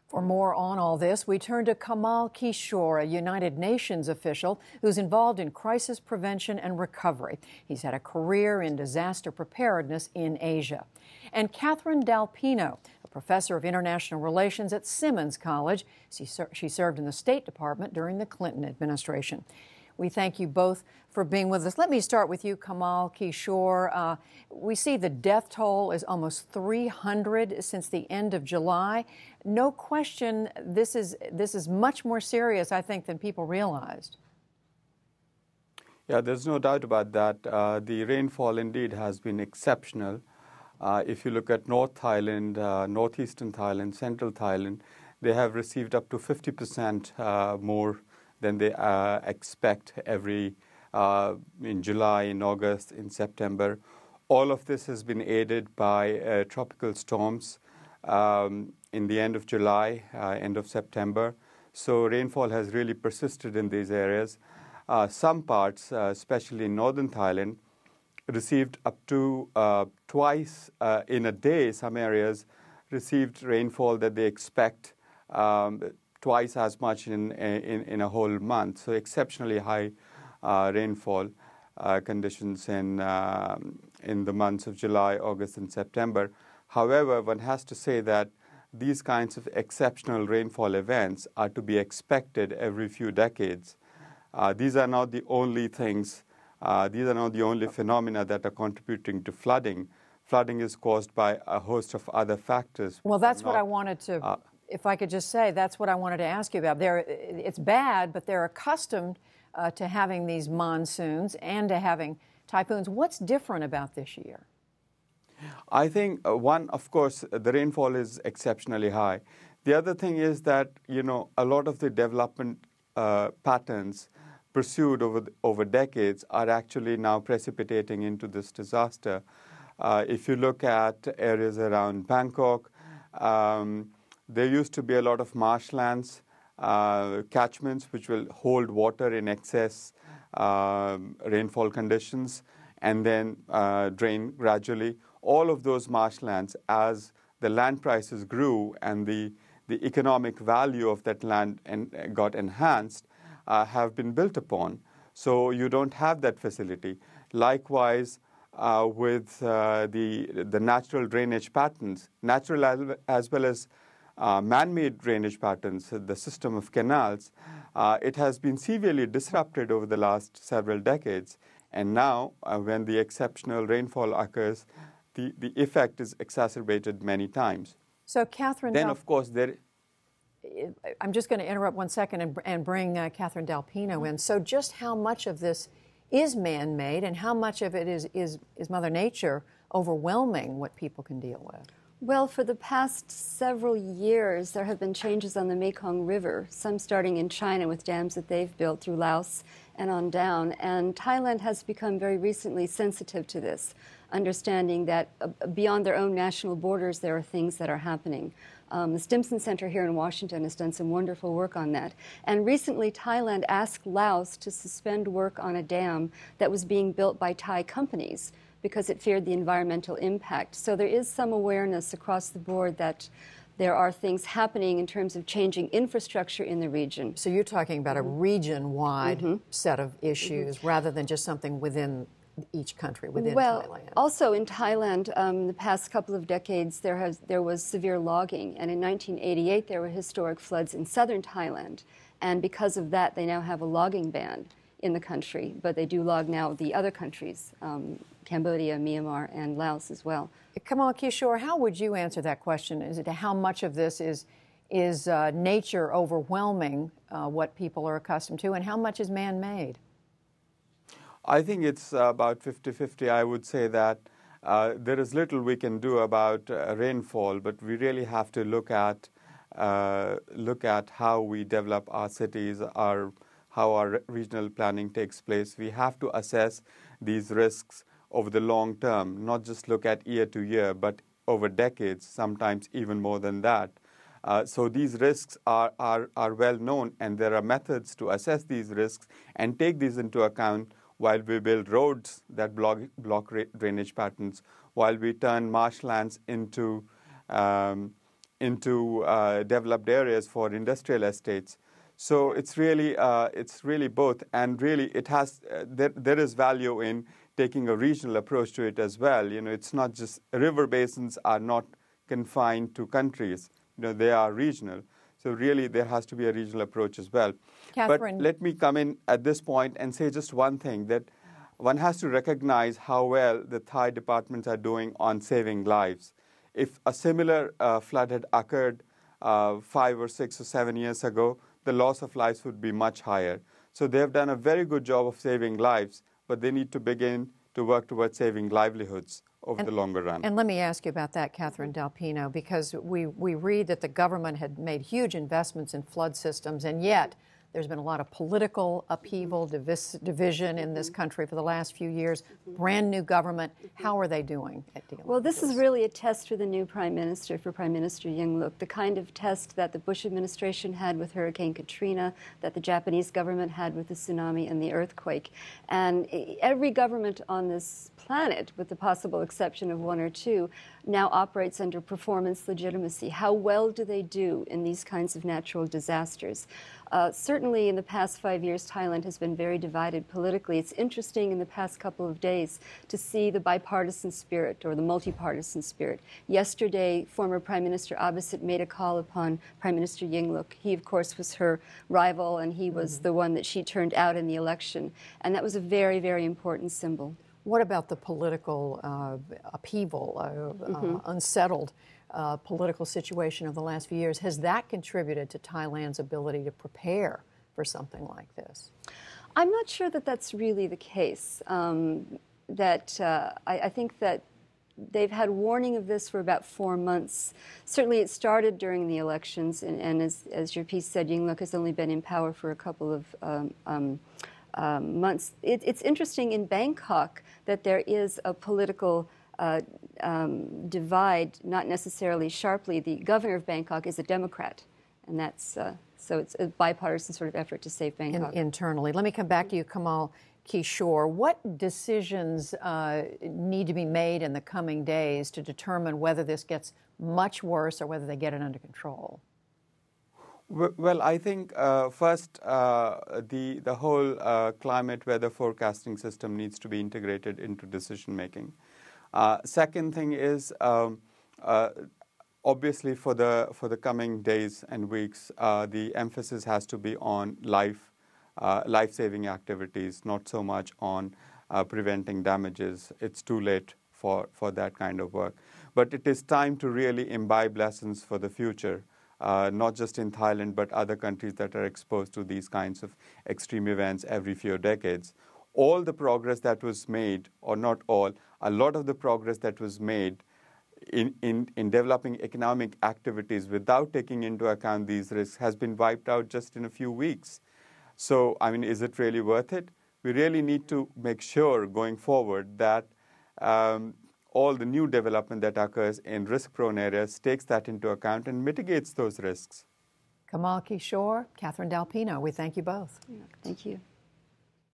For more on all this, we turn to Kamal Kishore, a United Nations official who's involved in crisis prevention and recovery. He's had a career in disaster preparedness in Asia. And Catherine Dalpino, a professor of international relations at Simmons College. She served in the State Department during the Clinton administration. We thank you both for being with us. Let me start with you, Kamal Kishore. We see the death toll is almost 300 since the end of July. No question, this is much more serious, I think, than people realized. Yeah, there's no doubt about that. The rainfall indeed has been exceptional. If you look at North Thailand, northeastern Thailand, central Thailand, they have received up to 50% more than they expect every in July, in August, in September. All of this has been aided by tropical storms in the end of July, end of September. So rainfall has really persisted in these areas. Some parts, especially in northern Thailand, received up to twice in a day. Some areas received rainfall that they expect twice as much in a whole month. So exceptionally high rainfall conditions in the months of July, August, and September. However, one has to say that these kinds of exceptional rainfall events are to be expected every few decades. These are not the only things, these are not the only phenomena that are contributing to flooding. Flooding is caused by a host of other factors. Well, that's what I wanted to, if I could just say, that's what I wanted to ask you about. It's bad, but they're accustomed to having these monsoons and to having typhoons. What's different about this year? I think, one, of course, the rainfall is exceptionally high. The other thing is that, a lot of the development patterns pursued over decades are actually now precipitating into this disaster. If you look at areas around Bangkok, there used to be a lot of marshlands, catchments which will hold water in excess rainfall conditions and then drain gradually. All of those marshlands, as the land prices grew and the economic value of that land got enhanced, have been built upon. So you don't have that facility. Likewise, with the natural drainage patterns, natural as well as man-made drainage patterns, the system of canals, it has been severely disrupted over the last several decades. And now, when the exceptional rainfall occurs, the effect is exacerbated many times. So, Catherine, then of course I'm just going to interrupt 1 second and bring Catherine Dalpino in. So, just how much of this is man-made, and how much of it is Mother Nature overwhelming what people can deal with? Well, for the past several years, there have been changes on the Mekong River, some starting in China with dams that they've built through Laos and on down. And Thailand has become very recently sensitive to this, understanding that beyond their own national borders, there are things that are happening. The Stimson Center here in Washington has done some wonderful work on that. And recently, Thailand asked Laos to suspend work on a dam that was being built by Thai companies because it feared the environmental impact. So there is some awareness across the board that there are things happening in terms of changing infrastructure in the region. So you're talking about a region-wide set of issues rather than just something within each country, within Thailand. Also in Thailand, the past couple of decades, there was severe logging. And in 1988, there were historic floods in southern Thailand. And because of that, they now have a logging ban in the country. But they do log now the other countries, Cambodia, Myanmar, and Laos as well. Kamal Kishore, how would you answer that question? Is it how much of this is nature overwhelming what people are accustomed to, and how much is man-made? I think it's about 50-50. I would say that there is little we can do about rainfall, but we really have to look at how we develop our cities, how our regional planning takes place. We have to assess these risks over the long term, not just look at year to year, but over decades, sometimes even more than that. So these risks are well known, and there are methods to assess these risks and take these into account while we build roads that block drainage patterns, while we turn marshlands into into developed areas for industrial estates. So it's really both, and really it has there is value in taking a regional approach to it as well. It's not just river basins are not confined to countries. They are regional. So really there has to be a regional approach as well. Catherine. But let me come in at this point and say just one thing, that one has to recognize how well the Thai departments are doing on saving lives. If a similar flood had occurred 5 or 6 or 7 years ago, the loss of lives would be much higher. So they have done a very good job of saving lives, but they need to begin to work towards saving livelihoods over the longer run. And let me ask you about that, Catherine Del Pino, because we read that the government had made huge investments in flood systems, and yet there's been a lot of political upheaval, division in this country for the last few years. Brand new government. How are they doing at dealing Well, with this is really a test for the new Prime Minister, for Prime Minister Yingluck, the kind of test that the Bush administration had with Hurricane Katrina, that the Japanese government had with the tsunami and the earthquake. And every government on this planet, with the possible exception of 1 or 2, now operates under performance legitimacy. How well do they do in these kinds of natural disasters? Certainly in the past 5 years, Thailand has been very divided politically. It's interesting in the past couple of days to see the bipartisan spirit or the multi-partisan spirit. Yesterday, former Prime Minister Abhisit made a call upon Prime Minister Yingluck. He, of course, was her rival, and he was the one that she turned out in the election. And that was a very, very important symbol. What about the political upheaval, unsettled political situation of the last few years? Has that contributed to Thailand's ability to prepare for something like this? I'm not sure that that's really the case. I think that they've had warning of this for about 4 months. Certainly it started during the elections, and as your piece said, Yingluck has only been in power for a couple of months. It's interesting in Bangkok that there is a political divide, not necessarily sharply. The governor of Bangkok is a Democrat, and that's so it's a bipartisan sort of effort to save Bangkok. Internally. Let me come back to you, Kamal Kishore. What decisions need to be made in the coming days to determine whether this gets much worse or whether they get it under control? Well, I think first the whole climate weather forecasting system needs to be integrated into decision making. Second thing is obviously for the coming days and weeks, the emphasis has to be on life-saving activities, not so much on preventing damages. It's too late for that kind of work. But it is time to really imbibe lessons for the future. Not just in Thailand, but other countries that are exposed to these kinds of extreme events every few decades. All the progress that was made, or not all, a lot of the progress that was made in developing economic activities without taking into account these risks has been wiped out just in a few weeks. So, I mean, is it really worth it? We really need to make sure going forward that all the new development that occurs in risk-prone areas takes that into account and mitigates those risks. Kamal Kishore, Catherine Del Pino, we thank you both. Thank you.